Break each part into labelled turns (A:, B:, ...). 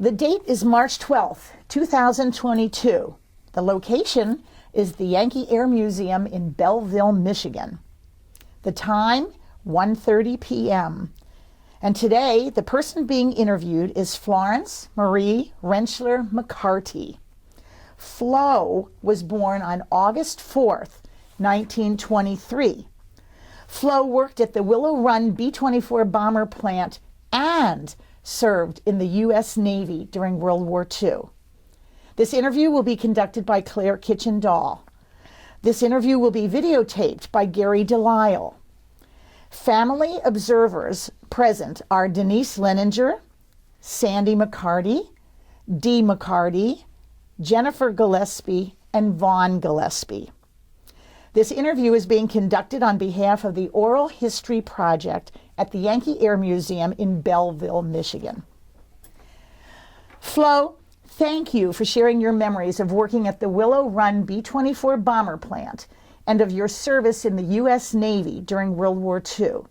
A: The date is March 12th, 2022. The location is the Yankee Air Museum in Belleville, Michigan. The time, 1:30 p.m. And today, the person being interviewed is Florence Marie Rentschler McCarty. Flo was born on August 4th, 1923. Flo worked at the Willow Run B-24 Bomber plant and served in the U.S. Navy during World War II. This interview will be conducted by Claire Kitchen-Dahl. This interview will be videotaped by Gary Delisle. Family observers present are Denise Leninger, Sandy McCarty, Dee McCarty, Jennifer Gillespie, and Vaughn Gillespie. This interview is being conducted on behalf of the Oral History Project at the Yankee Air Museum in Belleville, Michigan. Flo, thank you for sharing your memories of working at the Willow Run B-24 Bomber plant and of your service in the U.S. Navy during World War II.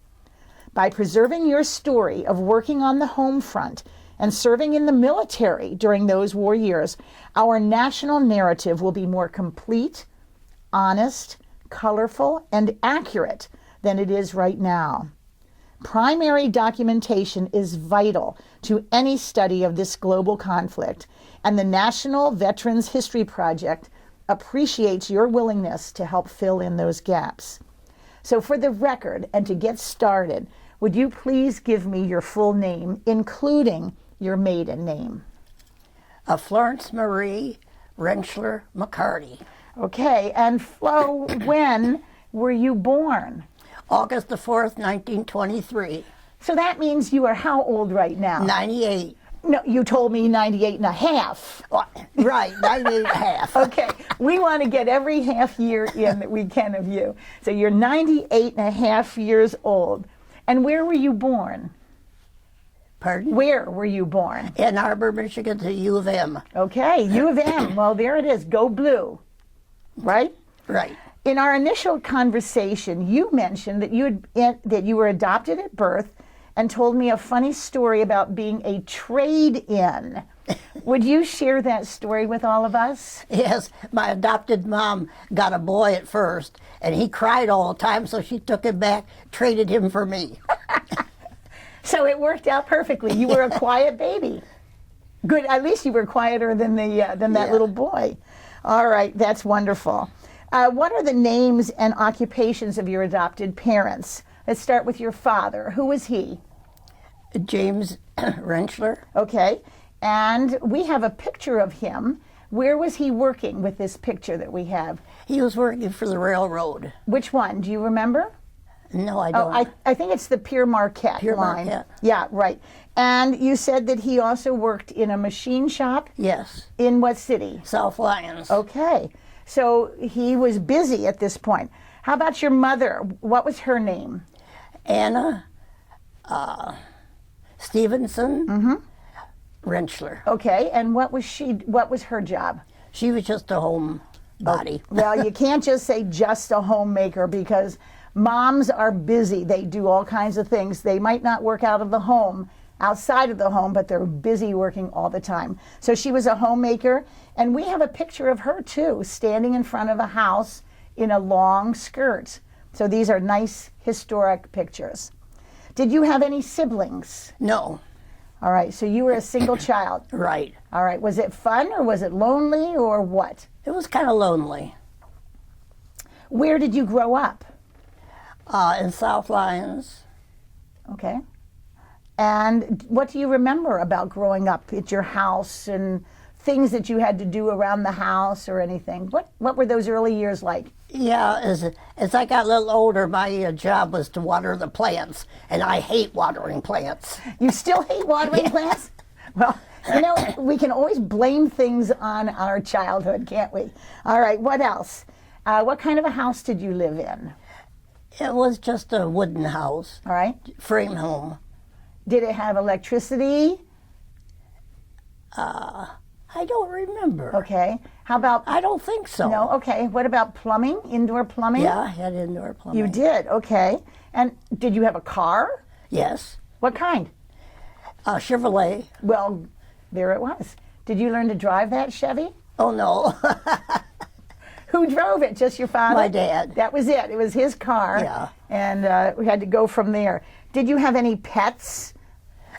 A: By preserving your story of working on the home front and serving in the military during those war years, our national narrative will be more complete, honest, colorful, and accurate than it is right now. Primary documentation is vital to any study of this global conflict, and the National Veterans History Project appreciates your willingness to help fill in those gaps. So for the record, and to get started, would you please give me your full name, including your maiden name?
B: Florence Marie Rentschler McCarty.
A: Okay, and Flo, when were you born?
B: August the 4th, 1923.
A: So that means you are how old right now?
B: 98.
A: No, you told me 98 and a half.
B: Right, 98 and a half.
A: Okay, we want to get every half year in that we can of you. So you're 98 and a half years old. And where were you born?
B: Pardon?
A: Where were you born?
B: Ann Arbor, Michigan, to U of M.
A: Okay, U of M. Well, there it is. Go blue. Right?
B: Right.
A: In our initial conversation, you mentioned that you were adopted at birth and told me a funny story about being a trade-in. Would you share that story with all of us?
B: Yes, my adopted mom got a boy at first, and he cried all the time, so she took him back, traded him for me.
A: So it worked out perfectly. You were a quiet baby. Good. At least you were quieter than that little boy. All right, that's wonderful. What are the names and occupations of your adopted parents? Let's start with your father. Who was he?
B: James Rentschler.
A: Okay, and we have a picture of him. Where was he working with this picture that we have?
B: He was working for the railroad.
A: Which one? Do you remember?
B: No, I don't.
A: Oh, I think it's the Pierre Marquette
B: Pierre
A: line.
B: Marquette.
A: Yeah, right. And you said that he also worked in a machine shop?
B: Yes.
A: In what city?
B: South Lyons.
A: Okay. So he was busy at this point. How about your mother? What was her name?
B: Anna Stevenson Rentschler.
A: Okay. And what was her job?
B: She was just a homebody.
A: Well, you can't just say just a homemaker, because moms are busy. They do all kinds of things. They might not work out of the home, outside of the home, but they're busy working all the time. So she was a homemaker, and we have a picture of her too, standing in front of a house in a long skirt. So these are nice historic pictures. Did you have any siblings?
B: No.
A: All right, so you were a single child.
B: Right.
A: All right, was it fun or was it lonely or what?
B: It was kind of lonely.
A: Where did you grow up?
B: In South Lyons.
A: Okay. And what do you remember about growing up at your house and things that you had to do around the house or anything? What were those early years like?
B: Yeah, as I got a little older, my job was to water the plants, and I hate watering plants.
A: You still hate watering plants? Well, you know, we can always blame things on our childhood, can't we? All right, what else? What kind of a house did you live in?
B: It was just a wooden house.
A: All right.
B: Frame home.
A: Did it have electricity?
B: I don't remember.
A: Okay. How about...
B: I don't think so.
A: No? Okay. What about plumbing? Indoor plumbing?
B: Yeah, I had indoor plumbing.
A: You did? Okay. And did you have a car?
B: Yes.
A: What kind?
B: Chevrolet.
A: Well, There it was. Did you learn to drive that Chevy?
B: Oh, no.
A: Who drove it? Just your father?
B: My dad.
A: That was it. It was his car.
B: Yeah.
A: And we had to go from there. Did you have any pets?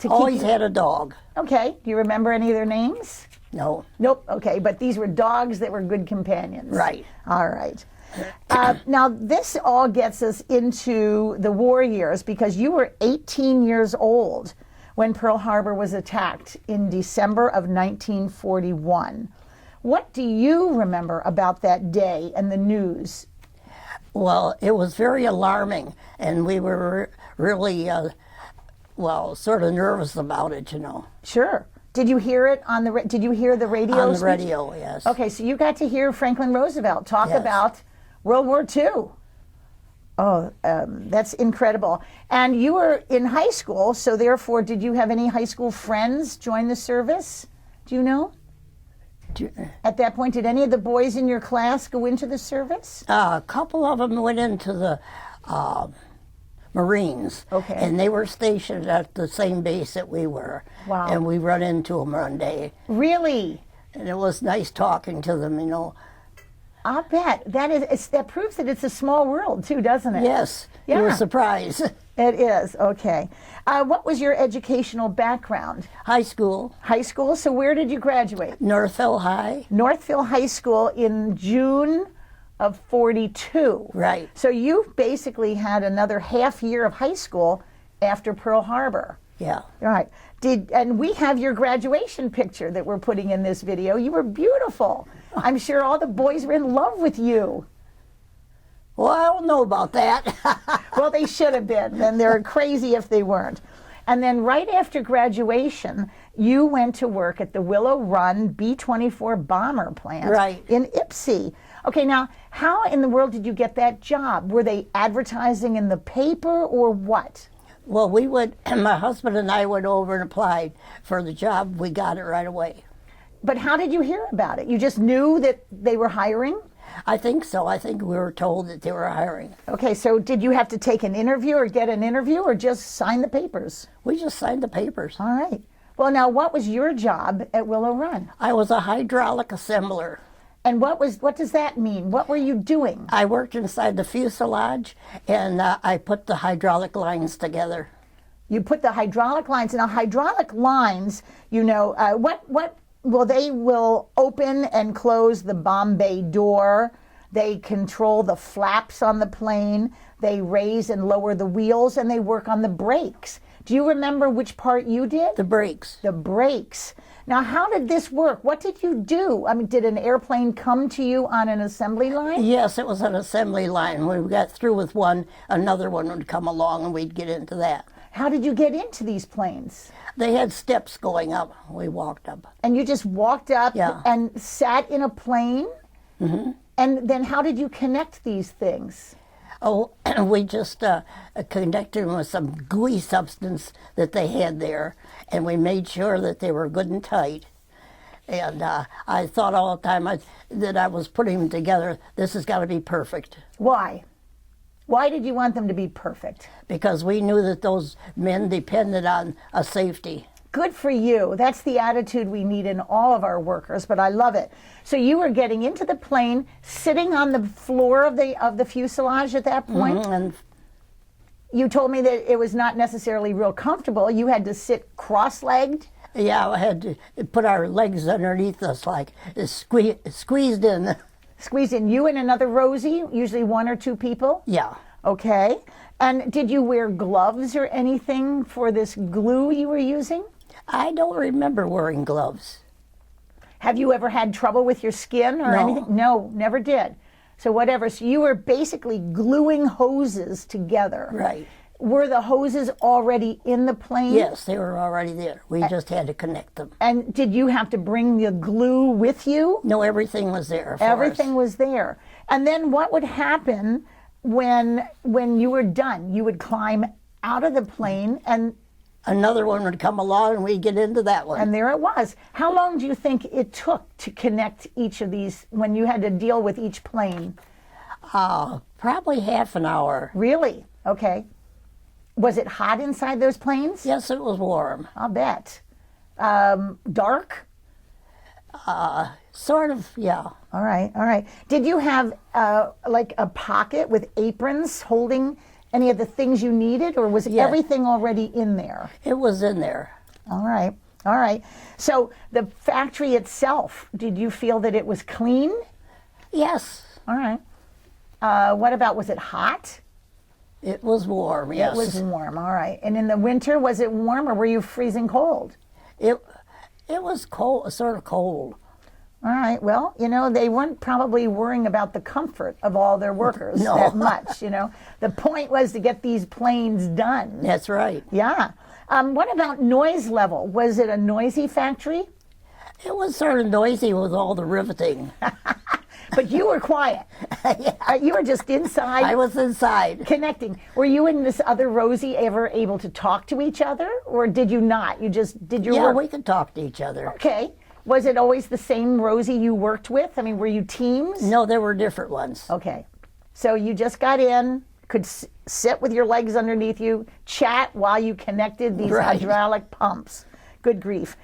B: Always had a dog.
A: Okay. Do you remember any of their names?
B: No.
A: Nope. Okay. But these were dogs that were good companions.
B: Right.
A: All right. Now, this all gets us into the war years because you were 18 years old when Pearl Harbor was attacked in December of 1941. What do you remember about that day and the news?
B: Well, it was very alarming, and we were really, sort of nervous about it, you know.
A: Sure. Did you hear it on the? Did you hear the radio?
B: On the
A: speech?
B: radio, yes.
A: Okay, so you got to hear Franklin Roosevelt talk
B: Yes.
A: about World War II. Oh, that's incredible. And you were in high school, so therefore, did you have any high school friends join the service? Do you know? At that point, did any of the boys in your class go into the service?
B: A couple of them went into the Marines.
A: Okay.
B: And they were stationed at the same base that we were.
A: Wow.
B: And we run into them one day.
A: Really?
B: And it was nice talking to them, you know.
A: I'll bet. That proves that it's a small world, too, doesn't it?
B: Yes.
A: Yeah.
B: You were surprised.
A: It is. Okay. What was your educational background?
B: High school.
A: High school? So where did you graduate?
B: Northville High.
A: Northville High School in June of 42.
B: Right.
A: So you basically had another half year of high school after Pearl Harbor.
B: Yeah.
A: All right. And we have your graduation picture that we're putting in this video. You were beautiful. I'm sure all the boys were in love with you.
B: Well, I don't know about that.
A: Well, they should have been, and they're crazy if they weren't. And then right after graduation, you went to work at the Willow Run B-24 Bomber plant
B: Right.
A: in Ypsi. Okay, now, how in the world did you get that job? Were they advertising in the paper or what?
B: Well, my husband and I went over and applied for the job. We got it right away.
A: But how did you hear about it? You just knew that they were hiring?
B: I think so. I think we were told that they were hiring.
A: Okay, so did you have to take an interview or get an interview or just sign the papers?
B: We just signed the papers.
A: All right. Well, now, what was your job at Willow Run?
B: I was a hydraulic assembler.
A: And what does that mean? What were you doing?
B: I worked inside the fuselage, and I put the hydraulic lines together.
A: You put the hydraulic lines. Now, hydraulic lines, you know, they will open and close the bomb bay door. They control the flaps on the plane. They raise and lower the wheels, and they work on the brakes. Do you remember which part you did?
B: The brakes.
A: The brakes. Now, how did this work? What did you do? I mean, did an airplane come to you on an assembly line?
B: Yes, it was an assembly line. When we got through with one, another one would come along, and we'd get into that.
A: How did you get into these planes?
B: They had steps going up. We walked up.
A: And you just walked up
B: Yeah.
A: and sat in a plane? Mm-hmm. And then how did you connect these things?
B: Oh, we just connected them with some gooey substance that they had there, and we made sure that they were good and tight. And I thought all the time that I was putting them together, this has got to be perfect.
A: Why? Why did you want them to be perfect?
B: Because we knew that those men depended on a safety.
A: Good for you. That's the attitude we need in all of our workers, but I love it. So you were getting into the plane, sitting on the floor of the fuselage at that point?
B: Mm-hmm. And
A: you told me that it was not necessarily real comfortable. You had to sit cross-legged?
B: yeah, I had to put our legs underneath us, like squeezed in.
A: Squeezed in. You and another Rosie, usually one or two people?
B: Yeah.
A: Okay. And did you wear gloves or anything for this glue you were using?
B: I don't remember wearing gloves.
A: Have you ever had trouble with your skin or
B: No.
A: anything? No, never did. So whatever. So you were basically gluing hoses together.
B: Right.
A: Were the hoses already in the plane?
B: Yes, they were already there. We just had to connect them.
A: And did you have to bring the glue with you?
B: No, everything was there for
A: Everything
B: us.
A: was there. And then what would happen when you were done? You would climb out of the plane and
B: Another one would come along and we'd get into that one.
A: and there it was. How long do you think it took to connect each of these when you had to deal with each plane?
B: Probably half an hour.
A: Really? Okay. Was it hot inside those planes?
B: Yes, it was warm.
A: I'll bet. Dark?
B: Sort of, yeah.
A: All right, all right. Did you have like a pocket with aprons holding any of the things you needed, or was everything already in there?
B: It was in there.
A: All right, all right. So the factory itself, did you feel that it was clean?
B: Yes.
A: All right. What about, was it hot?
B: It was warm, yes.
A: It was warm, all right. And in the winter, was it warm or were you freezing cold?
B: It was cold, sort of cold.
A: All right, well, you know, they weren't probably worrying about the comfort of all their workers that much, you know. The point was to get these planes done.
B: That's right.
A: Yeah. What about noise level? Was it a noisy factory?
B: It was sort of noisy with all the riveting.
A: But you were quiet. You were just inside.
B: I was inside.
A: Connecting. Were you and this other Rosie ever able to talk to each other, or did you not? You just did your work?
B: Yeah, we could talk to each other.
A: Okay. Was it always the same Rosie you worked with? I mean, were you teams?
B: No, there were different ones.
A: Okay. So you just got in, could sit with your legs underneath you, chat while you connected these hydraulic pumps. Good grief.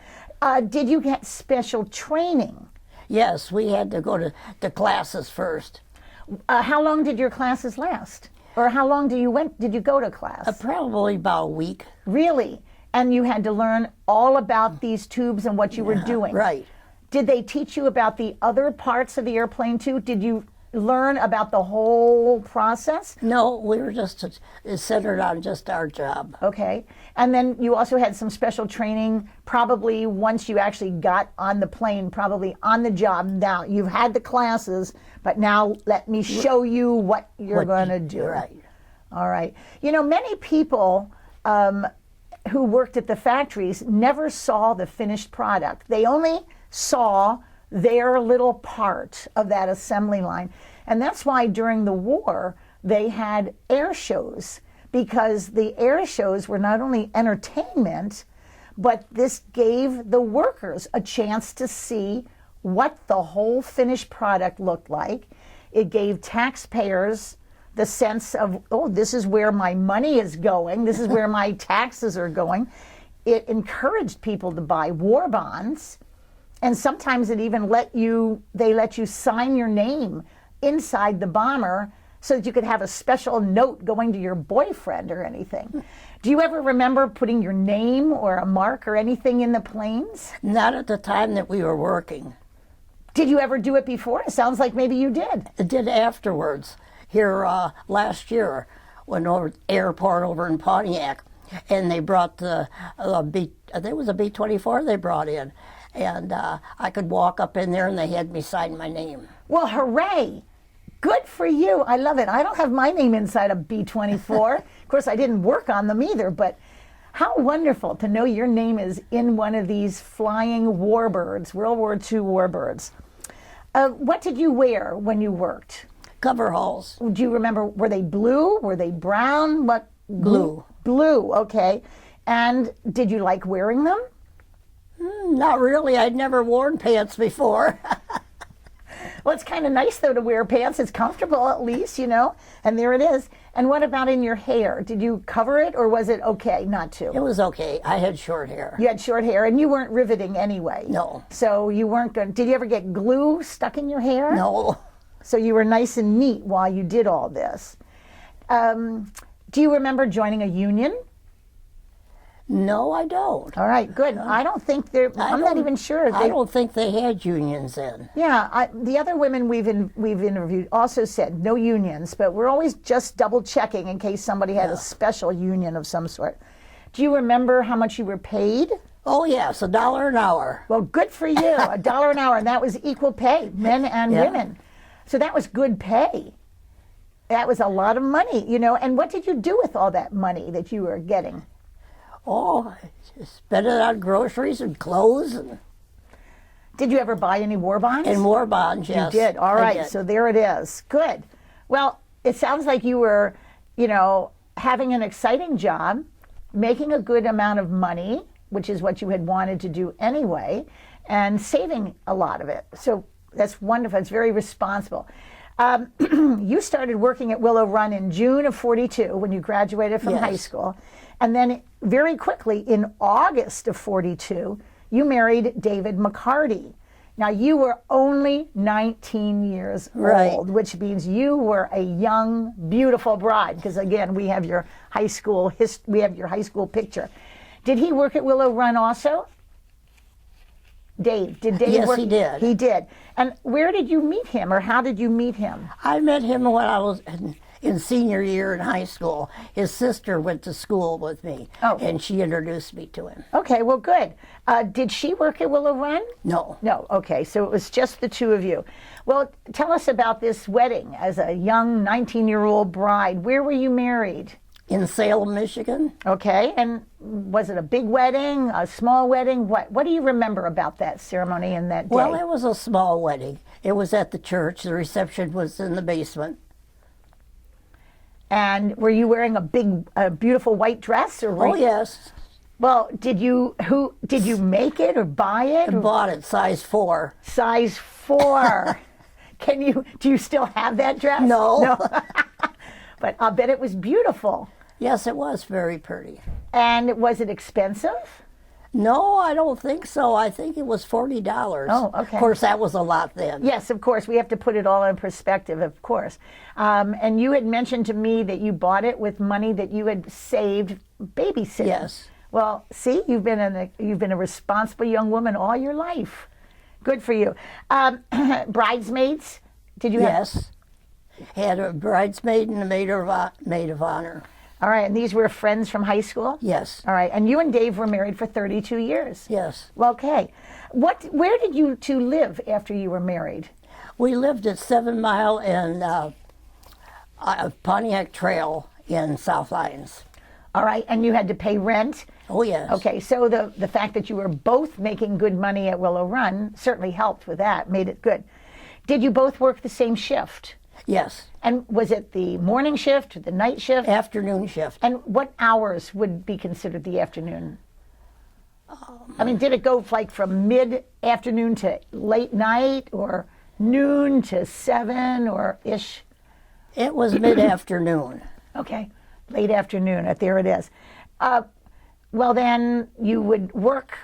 A: Did you get special training?
B: Yes, we had to go to classes first.
A: How long did your classes last? Or how long did you go to class?
B: Probably about a week.
A: Really? And you had to learn all about these tubes and what you were doing?
B: Right.
A: Did they teach you about the other parts of the airplane too? Did you learn about the whole process?
B: No, we were just centered on just our job.
A: Okay. And then you also had some special training, probably once you actually got on the plane, probably on the job. Now, you've had the classes, but now let me show you what you're going to do.
B: Right.
A: All right. You know, many people who worked at the factories never saw the finished product. They only saw their little part of that assembly line. And that's why during the war, they had air shows, because the air shows were not only entertainment, but this gave the workers a chance to see what the whole finished product looked like. It gave taxpayers the sense of, oh, this is where my money is going. This is where my taxes are going. It encouraged people to buy war bonds. And sometimes it even let you sign your name inside the bomber so that you could have a special note going to your boyfriend or anything. Do you ever remember putting your name or a mark or anything in the planes?
B: Not at the time that we were working.
A: Did you ever do it before? It sounds like maybe you did.
B: I did afterwards, here last year, when over at the airport over in Pontiac, and they brought I think it was a B-24 they brought in. And I could walk up in there and they had me sign my name.
A: Well, hooray. Good for you. I love it. I don't have my name inside a B-24. Of course, I didn't work on them either, but how wonderful to know your name is in one of these flying warbirds, World War II warbirds. What did you wear when you worked?
B: Coveralls.
A: Do you remember, were they blue? Were they brown? What?
B: Blue.
A: Blue, okay. And did you like wearing them?
B: Not really. I'd never worn pants before.
A: Well, it's kind of nice, though, to wear pants. It's comfortable, at least, you know. And there it is. And what about in your hair? Did you cover it, or was it okay not to?
B: It was okay. I had short hair.
A: You had short hair, and you weren't riveting anime.
B: No.
A: So you weren't going. Did you ever get glue stuck in your hair?
B: No.
A: So you were nice and neat while you did all this. Do you remember joining a union?
B: No, I don't.
A: All right, good. I don't think they're. I'm not even sure.
B: I don't think they had unions then.
A: Yeah, the other women we've interviewed also said no unions, but we're always just double checking in case somebody had a special union of some sort. Do you remember how much you were paid?
B: Oh yes, $1 an hour.
A: Well, good for you. $1 an hour, and that was equal pay, men and women. So that was good pay. That was a lot of money, you know. And what did you do with all that money that you were getting?
B: Oh, spent it on groceries and clothes. And
A: did you ever buy any war bonds?
B: And war bonds, yes.
A: You did. All right.
B: Did.
A: So there it is. Good. Well, it sounds like you were, you know, having an exciting job, making a good amount of money, which is what you had wanted to do anyway, and saving a lot of it. So that's wonderful. It's very responsible. You started working at Willow Run in June of '42 when you graduated from high school. And then very quickly, in August of '42, you married David McCarty. Now, you were only 19 years
B: Right.
A: old, which means you were a young, beautiful bride. Because again, we have your high school picture. Did he work at Willow Run also? Dave, did Dave
B: Yes,
A: work?
B: he did.
A: He did. And where did you meet him, or how did you meet him?
B: I met him when I was in senior year in high school. His sister went to school with me,
A: Oh.
B: and she introduced me to him.
A: Okay, well, good. Did she work at Willow Run?
B: No.
A: No, okay, so it was just the two of you. Well, tell us about this wedding as a young 19-year-old bride. Where were you married?
B: In Salem, Michigan.
A: Okay, and was it a big wedding, a small wedding? What do you remember about that ceremony and that day?
B: Well, it was a small wedding. It was at the church. The reception was in the basement.
A: And were you wearing a beautiful white dress? Or
B: Oh, yes.
A: Well, did you make it or buy it?
B: I bought it, size 4.
A: Size 4. Do you still have that dress?
B: No.
A: But I'll bet it was beautiful.
B: Yes, it was very pretty.
A: And was it expensive?
B: No, I don't think so. I think it was $40.
A: Oh, okay.
B: Of course, that was a lot then.
A: Yes, of course. We have to put it all in perspective, of course. And you had mentioned to me that you bought it with money that you had saved babysitting.
B: Yes.
A: Well, see, you've been a responsible young woman all your life. Good for you. Bridesmaids? Did you have?
B: Yes. Had a bridesmaid and a maid of honor.
A: All right, and these were friends from high school?
B: Yes.
A: All right, and you and Dave were married for 32 years?
B: Yes.
A: Well, okay. Where did you two live after you were married?
B: We lived at 7 Mile and Pontiac Trail in South Lyons.
A: All right, and you had to pay rent?
B: Oh, yes.
A: Okay, so the fact that you were both making good money at Willow Run certainly helped with that, made it good. Did you both work the same shift?
B: Yes.
A: And was it the morning shift or the night shift?
B: Afternoon shift.
A: And what hours would be considered the afternoon? I mean, did it go like from mid-afternoon to late night, or noon to 7 or ish?
B: It was mid-afternoon.
A: Okay, late afternoon, there it is. Well, then you would work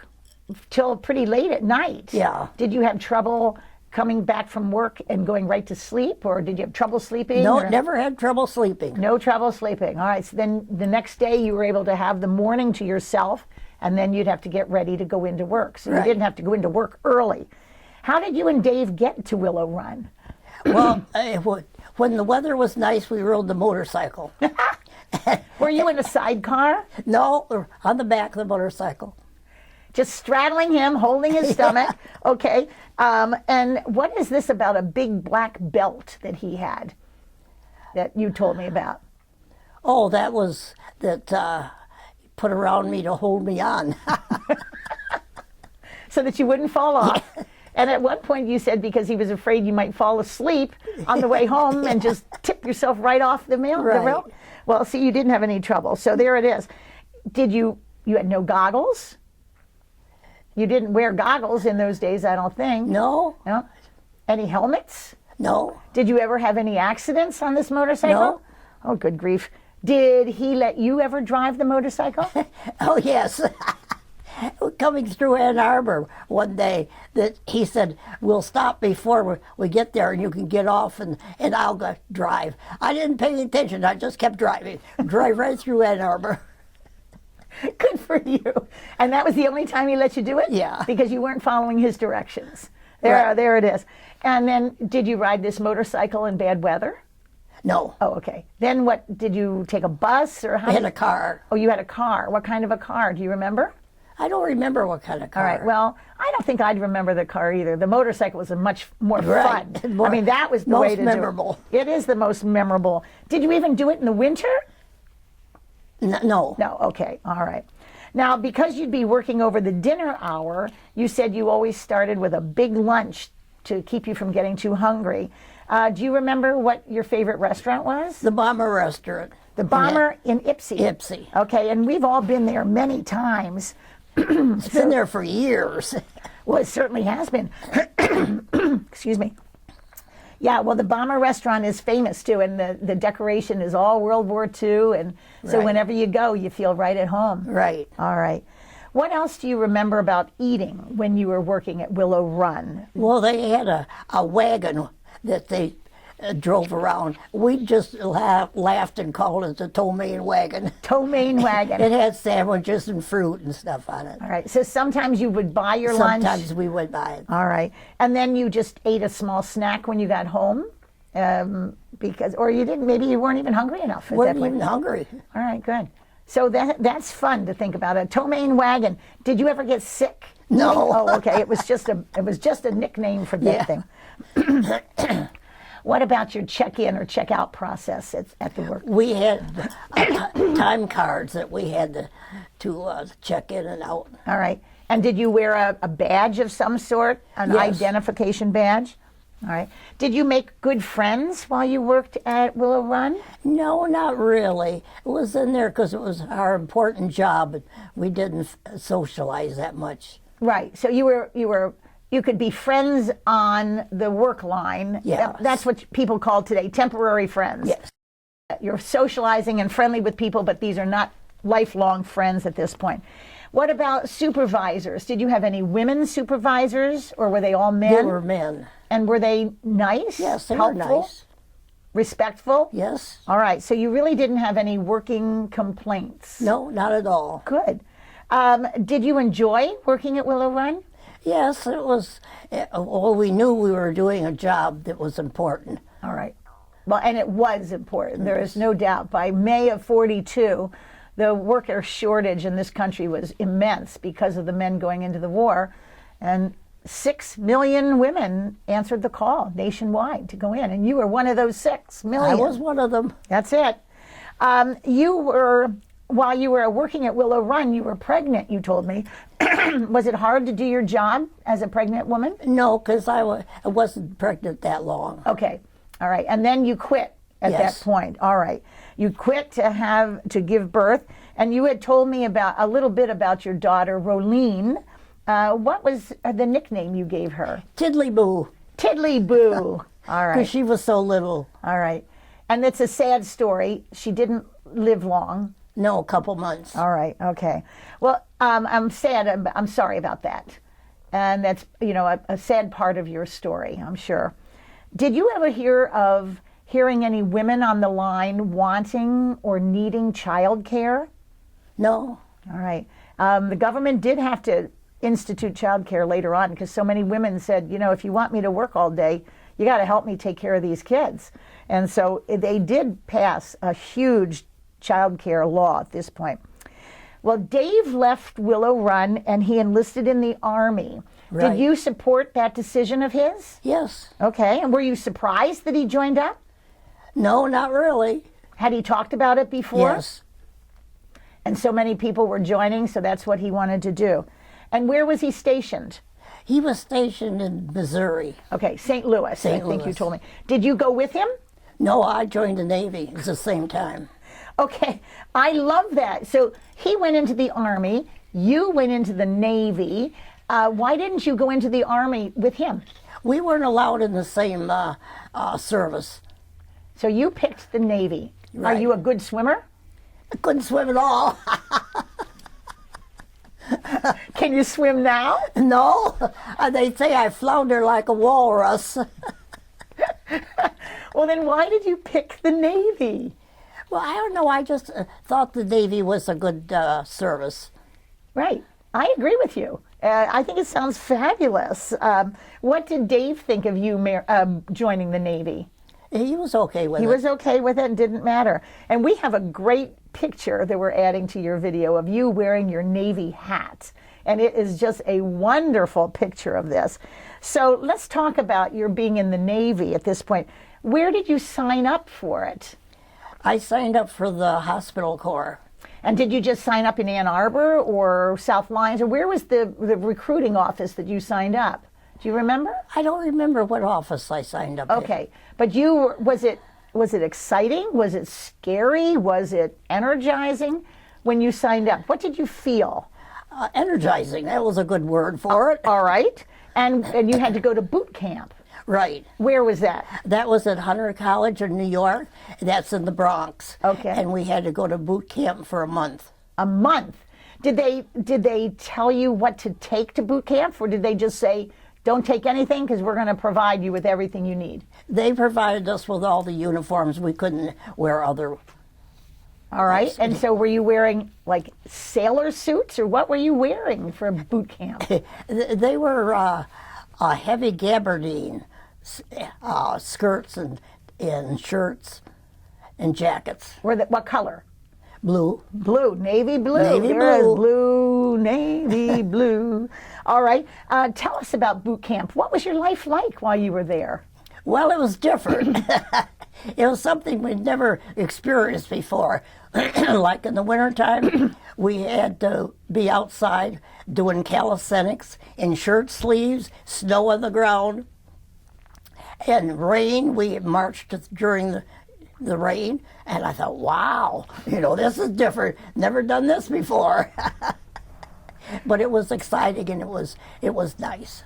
A: till pretty late at night.
B: Yeah.
A: Did you have trouble coming back from work and going right to sleep, or did you have trouble sleeping?
B: No,
A: or?
B: never had trouble sleeping.
A: No trouble sleeping. All right, so then the next day you were able to have the morning to yourself, and then you'd have to get ready to go into work. So
B: Right.
A: you didn't have to go into work early. How did you and Dave get to Willow Run?
B: Well, when the weather was nice, we rode the motorcycle.
A: Were you in a sidecar?
B: No, on the back of the motorcycle.
A: Just straddling him, holding his stomach. Okay. And what is this about a big black belt that he had that you told me about?
B: Oh, that was put around me to hold me on.
A: So that you wouldn't fall off. And at one point you said because he was afraid you might fall asleep on the way home and just tip yourself right off the rail.
B: Right.
A: Well, see, you didn't have any trouble. So there it is. You had no goggles? You didn't wear goggles in those days, I don't think.
B: No,
A: No? Any helmets?
B: no,
A: Did you ever have any accidents on this motorcycle?
B: No.
A: Oh, good grief. Did he let you ever drive the motorcycle?
B: Oh, yes. Coming through Ann Arbor one day, that he said, we'll stop before we get there and you can get off and I'll go drive. I didn't pay attention. I just kept driving. Drive right through Ann Arbor.
A: Good for you. And that was the only time he let you do it?
B: Yeah.
A: Because you weren't following his directions.
B: Right.
A: There it is. And then did you ride this motorcycle in bad weather?
B: No,
A: Oh, okay. Then what, did you take a bus or how?
B: I had a car.
A: Oh, you had a car. What kind of a car? Do you remember?
B: I don't remember what kind of car.
A: All right. Well, I don't think I'd remember the car either. The motorcycle was a much more
B: Right.
A: fun.
B: More-
A: I mean, that was the
B: most
A: way to
B: memorable.
A: do it. It is the most memorable. Did you even do it in the winter?
B: No.
A: No. Okay. All right. Now, because you'd be working over the dinner hour, you said you always started with a big lunch to keep you from getting too hungry. Do you remember what your favorite restaurant was?
B: The Bomber restaurant.
A: The Bomber in Ypsi.
B: Ypsi.
A: Okay, and we've all been there many times.
B: It's been there for years.
A: Well, it certainly has been. Excuse me. Yeah, well, the Bomber restaurant is famous too, and the decoration is all World War II, and so
B: Right.
A: whenever you go, you feel right at home.
B: Right.
A: All right. What else do you remember about eating when you were working at Willow Run?
B: Well, they had a wagon that they drove around. We just laughed and called it the ptomaine wagon.
A: Ptomaine wagon.
B: It had sandwiches and fruit and stuff on it.
A: All right. So sometimes you would buy your lunch.
B: Sometimes we would buy it.
A: All right. And then you just ate a small snack when you got home? Or you didn't, maybe you weren't even hungry enough at that
B: Wasn't
A: point.
B: even hungry.
A: All right, good. So that's fun to think about. A ptomaine wagon. Did you ever get sick?
B: No.
A: Oh, okay. It was just a nickname for that thing. What about your check-in or check-out process at the work?
B: We had time cards that we had to check in and out.
A: All right. And did you wear a badge of some sort, an
B: Yes.
A: identification badge? All right. Did you make good friends while you worked at Willow Run?
B: No, not really. It was in there because it was our important job, but we didn't socialize that much.
A: Right. So you could be friends on the work line.
B: Yes.
A: That's what people call today temporary friends.
B: Yes.
A: You're socializing and friendly with people, but these are not lifelong friends at this point. What about supervisors? Did you have any women supervisors, or were they all men?
B: They were men.
A: And were they nice?
B: Yes, they
A: helpful,
B: were nice.
A: Respectful?
B: Yes.
A: All right. So you really didn't have any working complaints?
B: No, not at all.
A: Good. Did you enjoy working at Willow Run?
B: Yes, it was. Well, we knew we were doing a job that was important.
A: All right. Well, and it was important. There is no doubt. By May of '42, the worker shortage in this country was immense because of the men going into the war. And 6 million women answered the call nationwide to go in. And you were one of those 6 million.
B: I was one of them.
A: That's it. While you were working at Willow Run, you were pregnant, you told me. Was it hard to do your job as a pregnant woman?
B: No, because I wasn't pregnant that long.
A: Okay. All right. And then you quit at
B: Yes.
A: that point. All right. You quit to give birth. And you had told me a little bit about your daughter, Rolene. What was the nickname you gave her?
B: Tiddly boo.
A: Tiddly Boo. All right.
B: Because she was so little.
A: All right. And it's a sad story. She didn't live long.
B: No, a couple months.
A: All right. Okay. Well, I'm sad. I'm sorry about that. And that's, a sad part of your story, I'm sure. Did you ever hearing any women on the line wanting or needing child care?
B: No.
A: All right. The government did have to institute child care later on because so many women said, if you want me to work all day, you got to help me take care of these kids. And so they did pass a huge child care law at this point. Well, Dave left Willow Run and he enlisted in the Army.
B: Right.
A: Did you support that decision of his?
B: Yes.
A: Okay. And were you surprised that he joined up?
B: No, not really.
A: Had he talked about it before?
B: Yes.
A: And so many people were joining, so that's what he wanted to do. And where was he stationed?
B: He was stationed in Missouri.
A: Okay, St. Louis,
B: St.
A: I think you
B: Louis.
A: told me. Did you go with him?
B: No, I joined the Navy at the same time.
A: Okay, I love that. So he went into the Army, you went into the Navy. Why didn't you go into the Army with him?
B: We weren't allowed in the same service.
A: So you picked the Navy. Are
B: Right.
A: you a good swimmer?
B: I couldn't swim at all.
A: Can you swim now?
B: No, they say I flounder like a walrus.
A: Well, then why did you pick the Navy?
B: Well, I don't know. I just thought the Navy was a good service.
A: Right. I agree with you. I think it sounds fabulous. What did Dave think of you joining the Navy?
B: He was okay with it.
A: He was okay with it and didn't matter. And we have a great picture that we're adding to your video of you wearing your Navy hat. And it is just a wonderful picture of this. So let's talk about your being in the Navy at this point. Where did you sign up for it?
B: I signed up for the hospital corps.
A: And did you just sign up in Ann Arbor or South Lyons? Or where was the recruiting office that you signed up? Do you remember?
B: I don't remember what office I signed up
A: Okay. But was it exciting? Was it scary? Was it energizing when you signed up? What did you feel?
B: Energizing. That was a good word for it.
A: All right. And you had to go to boot camp.
B: Right.
A: Where was that?
B: That was at Hunter College in New York. That's in the Bronx.
A: Okay.
B: And we had to go to boot camp for a month.
A: A month. Did they tell you what to take to boot camp, or did they just say, don't take anything because we're going to provide you with everything you need?
B: They provided us with all the uniforms. We couldn't wear other.
A: All right. And so were you wearing like sailor suits, or what were you wearing for boot camp?
B: They were heavy gabardine skirts and shirts and jackets.
A: What color?
B: Blue.
A: Blue, navy blue.
B: Navy
A: There is
B: blue.
A: blue, navy blue. All right. Tell us about boot camp. What was your life like while you were there?
B: Well, it was different. It was something we'd never experienced before. Like in the wintertime, we had to be outside doing calisthenics in shirt sleeves, snow on the ground, and rain. We marched during the rain, and I thought, wow, this is different. Never done this before. But it was exciting, and it was nice.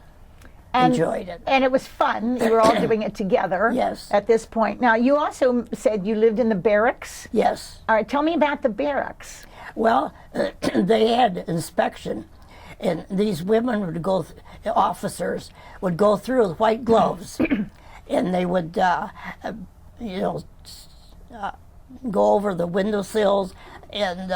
A: And,
B: enjoyed it.
A: And it was fun. You were all doing it together.
B: Yes.
A: At this point. Now, you also said you lived in the barracks.
B: Yes.
A: All right. Tell me about the barracks.
B: Well, they had inspection, and these women would go, officers would go through with white gloves, and they would, go over the windowsills and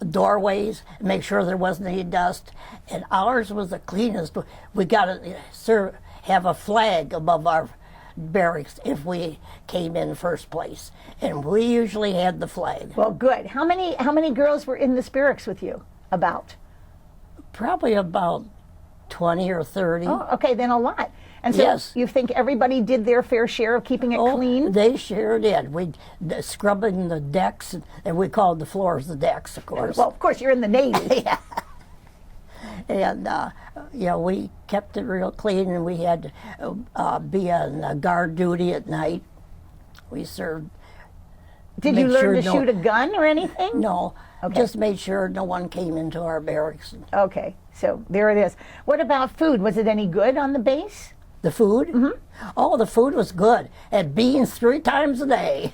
B: doorways, and make sure there wasn't any dust. And ours was the cleanest. We got to have a flag above our barracks if we came in first place, and we usually had the flag.
A: Well, good. How many girls were in this barracks with you? About?
B: Probably about 20 or 30.
A: Oh, okay, then a lot. And so
B: Yes.
A: you think everybody did their fair share of keeping it clean?
B: They sure did. We scrubbing the decks, and we called the floors the decks, of course.
A: Well, of course, you're in the Navy.
B: Yeah. And we kept it real clean, and we had to be on guard duty at night. We served.
A: Did you
B: Make
A: learn
B: sure
A: to
B: no-
A: shoot a gun or anything?
B: No,
A: Okay.
B: just made sure no one came into our barracks.
A: Okay, so there it is. What about food? Was it any good on the base?
B: The food?
A: Mm-hmm.
B: Oh, the food was good. Had beans 3 times a day.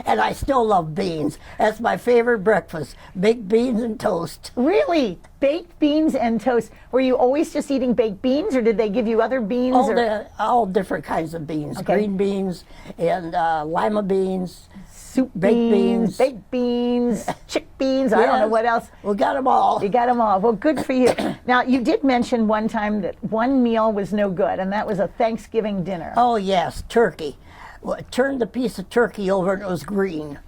B: And I still love beans. That's my favorite breakfast, baked beans and toast.
A: Really? Baked beans and toast. Were you always just eating baked beans, or did they give you other beans?
B: All different kinds of beans.
A: Okay.
B: Green beans and lima beans,
A: soup
B: baked
A: beans,
B: beans.
A: baked beans, chick beans, I don't know
B: Yes.
A: what else.
B: We got them all.
A: You got them all. Well, good for you. Now, you did mention one time that one meal was no good, and that was a Thanksgiving dinner.
B: Oh, yes, turkey. Well, I turned the piece of turkey over and it was green.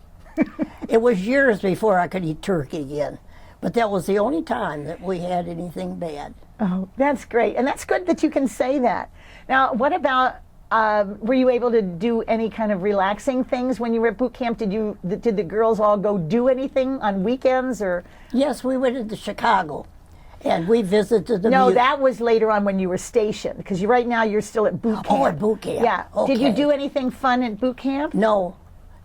B: It was years before I could eat turkey again. But that was the only time that we had anything bad.
A: Oh, that's great. And that's good that you can say that. Now, what about, were you able to do any kind of relaxing things when you were at boot camp? Did the girls all go do anything on weekends, or?
B: Yes, we went into Chicago, and we visited the
A: No, that was later on when you were stationed, because right now you're still at boot camp.
B: Oh, at boot camp.
A: Yeah. Did you
B: Okay.
A: do anything fun at boot camp?
B: No,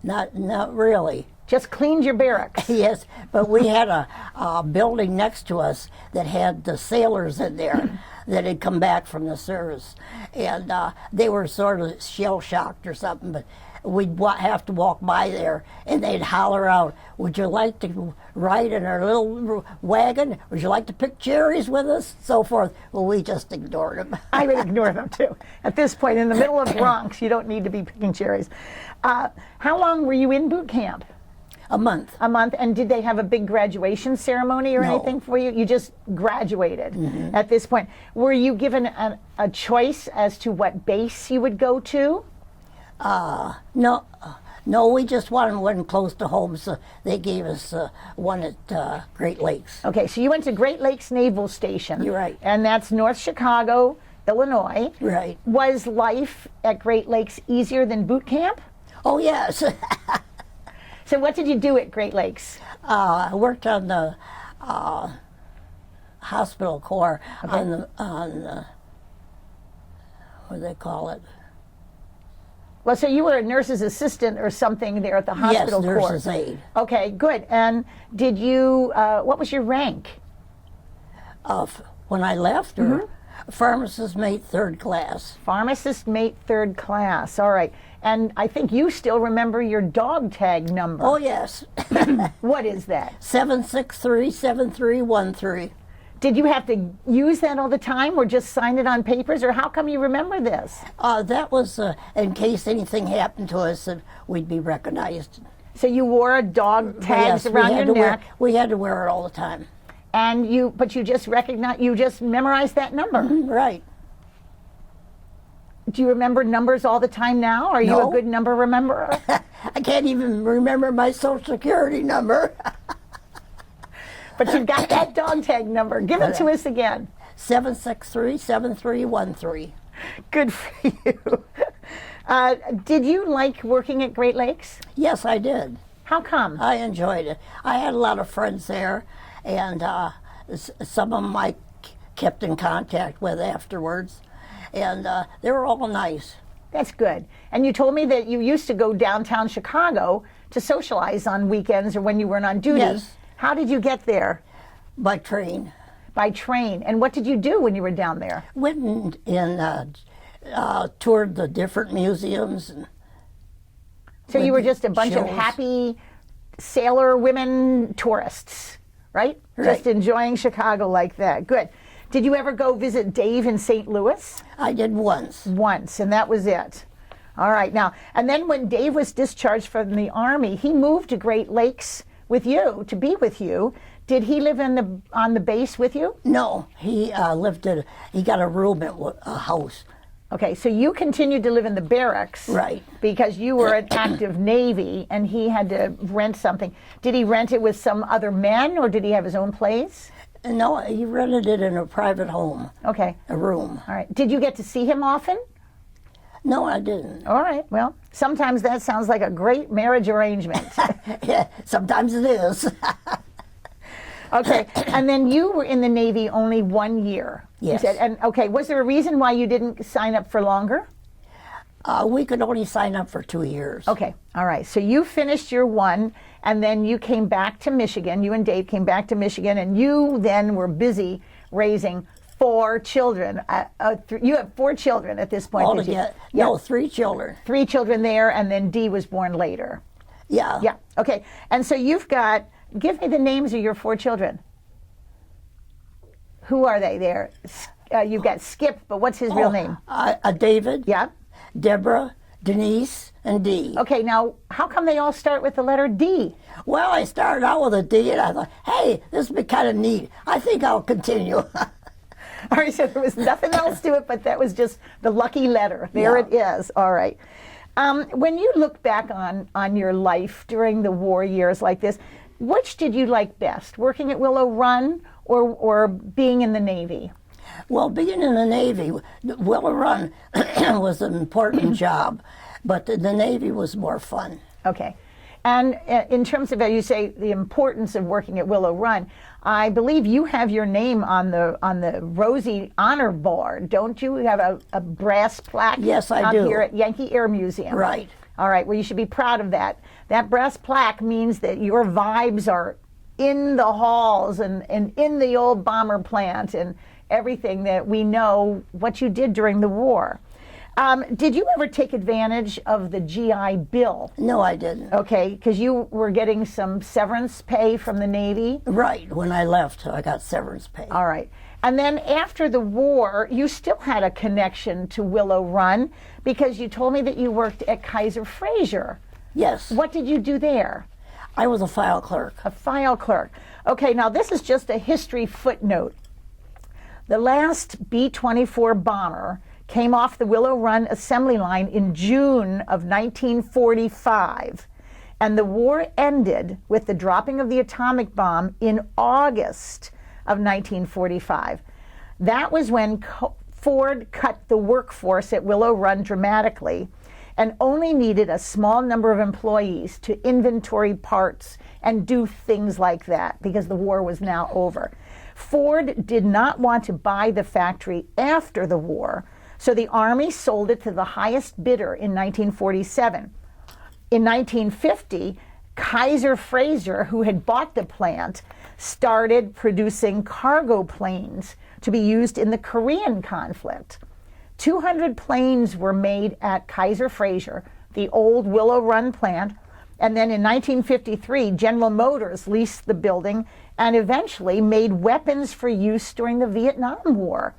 B: not really.
A: Just cleaned your barracks.
B: Yes, but we had a building next to us that had the sailors in there that had come back from the service. And they were sort of shell-shocked or something, but we'd have to walk by there, and they'd holler out, "Would you like to ride in our little wagon? Would you like to pick cherries with us?" So forth. Well, we just ignored them.
A: I would ignore them too. At this point, in the middle of Bronx, you don't need to be picking cherries. How long were you in boot camp?
B: A month.
A: A month. And did they have a big graduation ceremony or
B: No.
A: anything for you? You just graduated at this point. Were you given a choice as to what base you would go to?
B: No, we just wanted one close to home, so they gave us one at Great Lakes.
A: Okay, so you went to Great Lakes Naval Station.
B: You're right.
A: And that's North Chicago, Illinois.
B: Right.
A: Was life at Great Lakes easier than boot camp?
B: Oh, yes.
A: So what did you do at Great Lakes?
B: I worked on the hospital corps on the what do they call it?
A: Well, so you were a nurse's assistant or something there at the hospital
B: Yes,
A: corps.
B: nurse's aide.
A: Okay, good. And did you, what was your rank?
B: When I left, or pharmacist mate 3rd class.
A: Pharmacist mate 3rd class. All right. And I think you still remember your dog tag number.
B: Oh, yes.
A: What is that?
B: 763-7313.
A: Did you have to use that all the time or just sign it on papers, or how come you remember this?
B: That was in case anything happened to us that we'd be recognized.
A: So you wore a dog tags
B: Yes,
A: around your neck,
B: we had to wear it all the time.
A: and you just memorized that number.
B: Right.
A: Do you remember numbers all the time now? Are you
B: No.
A: a good number rememberer?
B: I can't even remember my Social Security number.
A: But you've got that dog tag number. Give it to us again.
B: 763-7313.
A: Good for you. Did you like working at Great Lakes?
B: Yes, I did.
A: How come?
B: I enjoyed it. I had a lot of friends there, and some of them I kept in contact with afterwards, and they were all nice.
A: That's good. And you told me that you used to go downtown Chicago to socialize on weekends or when you weren't on duty.
B: Yes.
A: How did you get there?
B: By train.
A: By train. And what did you do when you were down there?
B: Went and toured the different museums. And
A: So you were just a bunch of
B: shows.
A: happy sailor women tourists, right?
B: Right.
A: Just enjoying Chicago like that. Good. Did you ever go visit Dave in St. Louis?
B: I did once.
A: Once, and that was it. All right. Now, and then when Dave was discharged from the Army, he moved to Great Lakes with you, to be with you. Did he live on the base with you?
B: No, he he got a room at a house.
A: Okay, so you continued to live in the barracks.
B: Right.
A: Because you were an active Navy and he had to rent something. Did he rent it with some other men or did he have his own place?
B: No, he rented it in a private home,
A: Okay.
B: a room.
A: All right. Did you get to see him often?
B: No, I didn't.
A: All right. Well, sometimes that sounds like a great marriage arrangement.
B: Yeah, sometimes it is.
A: Okay. And then you were in the Navy only 1 year.
B: Yes.
A: You said, and okay, was there a reason why you didn't sign up for longer?
B: We could only sign up for 2 years.
A: Okay. All right. So you finished your one and then you came back to Michigan. You and Dave came back to Michigan and you then were busy raising 4 children. You have 4 children at this point. did you?
B: Altogether,
A: Yeah.
B: no, 3 children.
A: 3 children there and then Dee was born later.
B: Yeah.
A: Yeah. Okay. And so you've got, give me the names of your 4 children. Who are they there? You've got Skip, but what's his real name?
B: David,
A: Yeah.
B: Deborah, Denise, and Dee.
A: Okay, now, how come they all start with the letter D?
B: Well, I started out with a D, and I thought, hey, this would be kind of neat. I think I'll continue.
A: All right, so there was nothing else to it, but that was just the lucky letter. There
B: Yeah.
A: it is. All right. When you look back on your life during the war years like this, which did you like best, working at Willow Run or being in the Navy?
B: Well, being in the Navy, Willow Run was an important job, but the Navy was more fun.
A: Okay. And in terms of, you say, the importance of working at Willow Run, I believe you have your name on the Rosie Honor Board, don't you? You have a brass plaque.
B: Yes, I
A: out
B: do.
A: here at Yankee Air Museum.
B: Right.
A: All right. Well, you should be proud of that. That brass plaque means that your vibes are in the halls and in the old bomber plant and everything that we know what you did during the war. Did you ever take advantage of the GI Bill?
B: No, I didn't.
A: Okay, because you were getting some severance pay from the Navy.
B: Right. When I left, I got severance pay.
A: All right. And then after the war, you still had a connection to Willow Run because you told me that you worked at Kaiser Fraser.
B: Yes.
A: What did you do there?
B: I was a file clerk.
A: A file clerk. Okay, now this is just a history footnote. The last B-24 bomber came off the Willow Run assembly line in June of 1945, and the war ended with the dropping of the atomic bomb in August of 1945. That was when Ford cut the workforce at Willow Run dramatically and only needed a small number of employees to inventory parts and do things like that because the war was now over. Ford did not want to buy the factory after the war, so the Army sold it to the highest bidder in 1947. In 1950, Kaiser Fraser, who had bought the plant, started producing cargo planes to be used in the Korean conflict. 200 planes were made at Kaiser Fraser the old Willow Run plant. And then in 1953, General Motors leased the building and eventually made weapons for use during the Vietnam War.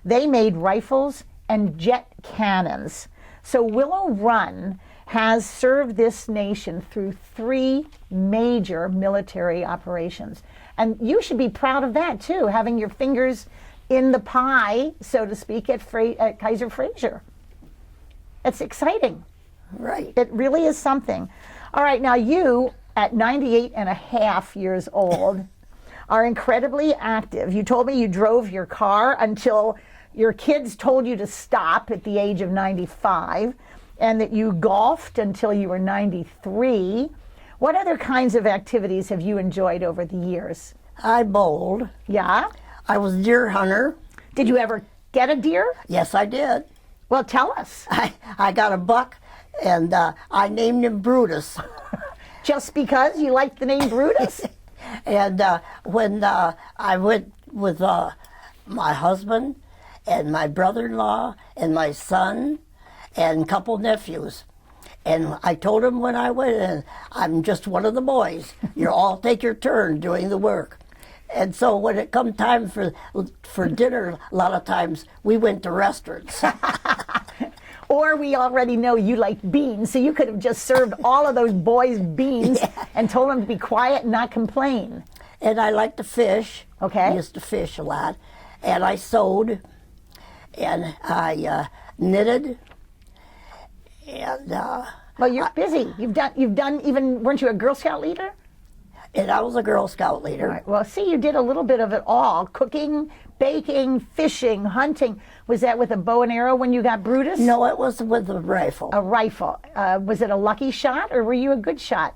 A: They made rifles and jet cannons. So Willow Run has served this nation through 3 major military operations. And you should be proud of that too, having your fingers in the pie, so to speak, at Kaiser Fraser. It's exciting.
B: Right.
A: It really is something. All right, now you, at 98 and a half years old, are incredibly active. You told me you drove your car until your kids told you to stop at the age of 95, and that you golfed until you were 93. What other kinds of activities have you enjoyed over the years?
B: I bowled.
A: Yeah?
B: I was a deer hunter.
A: Did you ever get a deer?
B: Yes, I did.
A: Well, tell us.
B: I got a buck, and I named him Brutus.
A: Just because you liked the name Brutus?
B: And when I went with my husband and my brother-in-law and my son and a couple nephews, and I told them when I went in, I'm just one of the boys. You all take your turn doing the work. And so when it come time for dinner, a lot of times we went to restaurants.
A: Or we already know you like beans, so you could have just served all of those boys beans and told them to be quiet and not complain.
B: And I like to fish.
A: Okay.
B: I used to fish a lot. And I sewed, and I knitted, and
A: Well, you're busy. You've done even, weren't you a Girl Scout leader?
B: and I was a Girl Scout leader.
A: All right. Well, see, you did a little bit of it all. Cooking, baking, fishing, hunting. Was that with a bow and arrow when you got Brutus?
B: No, it was with a rifle.
A: A rifle. Was it a lucky shot, or were you a good shot?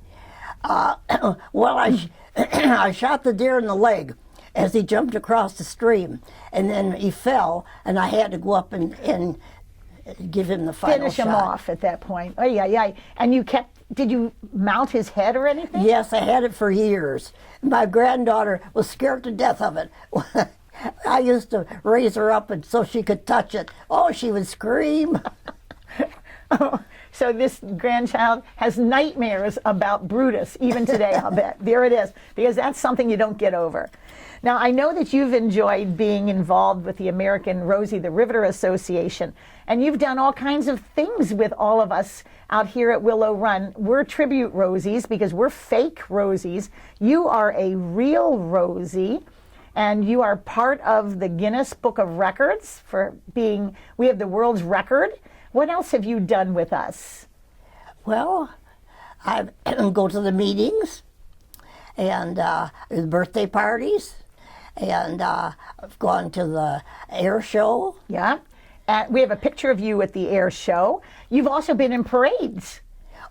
B: Well, I shot the deer in the leg as he jumped across the stream, and then he fell, and I had to go up and give him the final
A: Finish
B: shot.
A: him off at that point. Oh, yeah, yeah. And you did you mount his head or anything?
B: Yes, I had it for years. My granddaughter was scared to death of it. I used to raise her up and so she could touch it. Oh, she would scream.
A: So this grandchild has nightmares about Brutus, even today, I'll bet. There it is, because that's something you don't get over. Now, I know that you've enjoyed being involved with the American Rosie the Riveter Association, and you've done all kinds of things with all of us out here at Willow Run. We're tribute Rosies because we're fake Rosies. You are a real Rosie, and you are part of the Guinness Book of Records for being, we have the world's record. What else have you done with us?
B: Well, I go to the meetings and the birthday parties, and I've gone to the air show.
A: Yeah. We have a picture of you at the air show. You've also been in parades.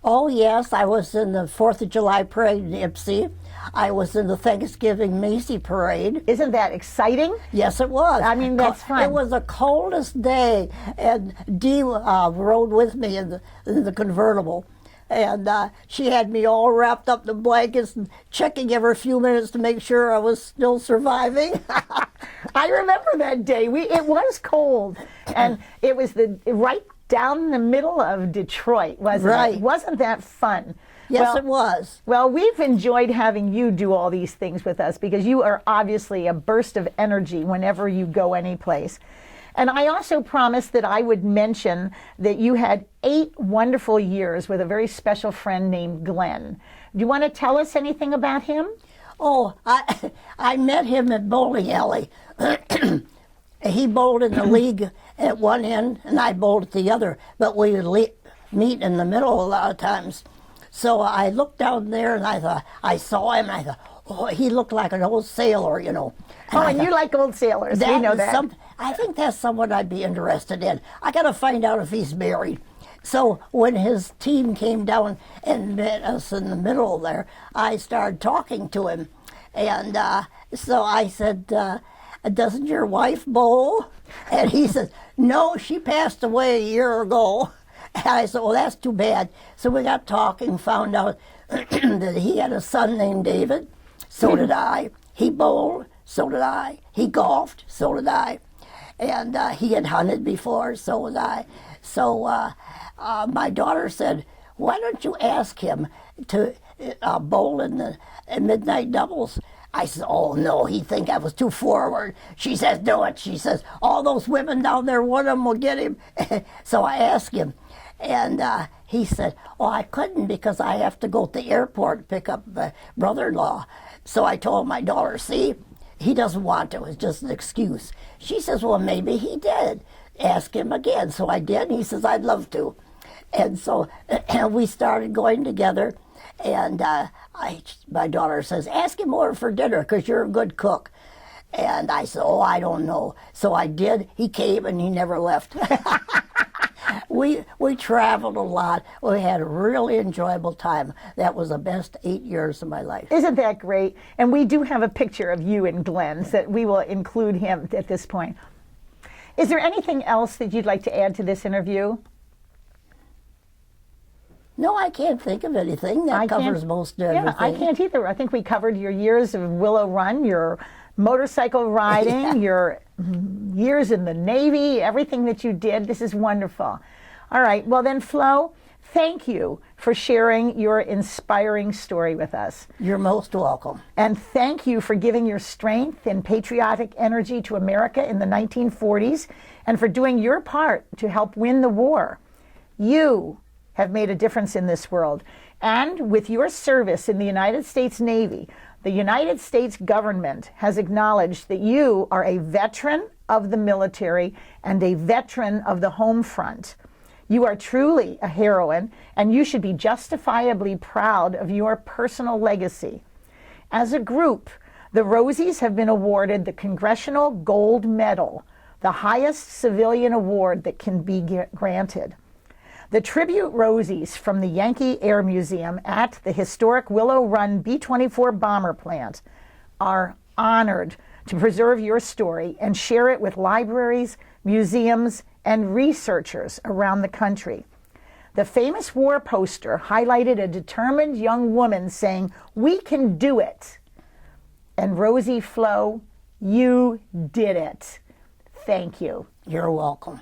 B: Oh, yes, I was in the 4th of July parade in Ipsy. I was in the Thanksgiving Macy parade.
A: Isn't that exciting?
B: Yes, it was.
A: I mean, that's fun.
B: It was the coldest day, and Dee rode with me in the convertible. And she had me all wrapped up in blankets and checking every few minutes to make sure I was still surviving.
A: I remember that day. It was cold, and it was right down the middle of Detroit, wasn't
B: Right.
A: it? Wasn't that fun?
B: Yes, it was.
A: Well, we've enjoyed having you do all these things with us because you are obviously a burst of energy whenever you go anyplace. And I also promised that I would mention that you had 8 wonderful years with a very special friend named Glenn. Do you want to tell us anything about him?
B: Oh, I met him at bowling alley. He bowled in the league at one end, and I bowled at the other, but we would meet in the middle a lot of times. So I looked down there, and I thought, I saw him, and I thought, oh, he looked like an old sailor, you know.
A: And you like old sailors. We know that.
B: I think that's someone I'd be interested in. I got to find out if he's married. So when his team came down and met us in the middle there, I started talking to him. And so I said, doesn't your wife bowl? And he said, no, she passed away a year ago. And I said, well, that's too bad. So we got talking, found out that he had a son named David. So did I. He bowled, so did I. He golfed, so did I. And he had hunted before, so did I. So my daughter said, why don't you ask him to bowl in the midnight doubles? I said, oh, no, he'd think I was too forward. She says, do it. She says, all those women down there, one of them will get him. So I asked him, and he said, oh, I couldn't because I have to go to the airport to pick up my brother-in-law. So I told my daughter, see, he doesn't want to. It's just an excuse. She says, well, maybe he did. Ask him again. So I did, and he says, I'd love to. And so we started going together. And my daughter says, ask him over for dinner because you're a good cook. And I said, oh, I don't know. So I did. He came and he never left. We traveled a lot. We had a really enjoyable time. That was the best 8 years of my life.
A: Isn't that great? And we do have a picture of you and Glenn, so that we will include him at this point. Is there anything else that you'd like to add to this interview?
B: No, I can't think of anything. That covers most everything.
A: Yeah, I can't either. I think we covered your years of Willow Run, your motorcycle riding, your years in the Navy, everything that you did. This is wonderful. All right. Well, then, Flo, thank you for sharing your inspiring story with us.
B: You're most welcome.
A: And thank you for giving your strength and patriotic energy to America in the 1940s and for doing your part to help win the war. You have made a difference in this world. And with your service in the United States Navy, the United States government has acknowledged that you are a veteran of the military and a veteran of the home front. You are truly a heroine, and you should be justifiably proud of your personal legacy. As a group, the Rosies have been awarded the Congressional Gold Medal, the highest civilian award that can be granted. The tribute Rosies from the Yankee Air Museum at the historic Willow Run B-24 Bomber plant are honored to preserve your story and share it with libraries, museums, and researchers around the country. The famous war poster highlighted a determined young woman saying, "We can do it." And Rosie Flo, you did it. Thank you.
B: You're welcome.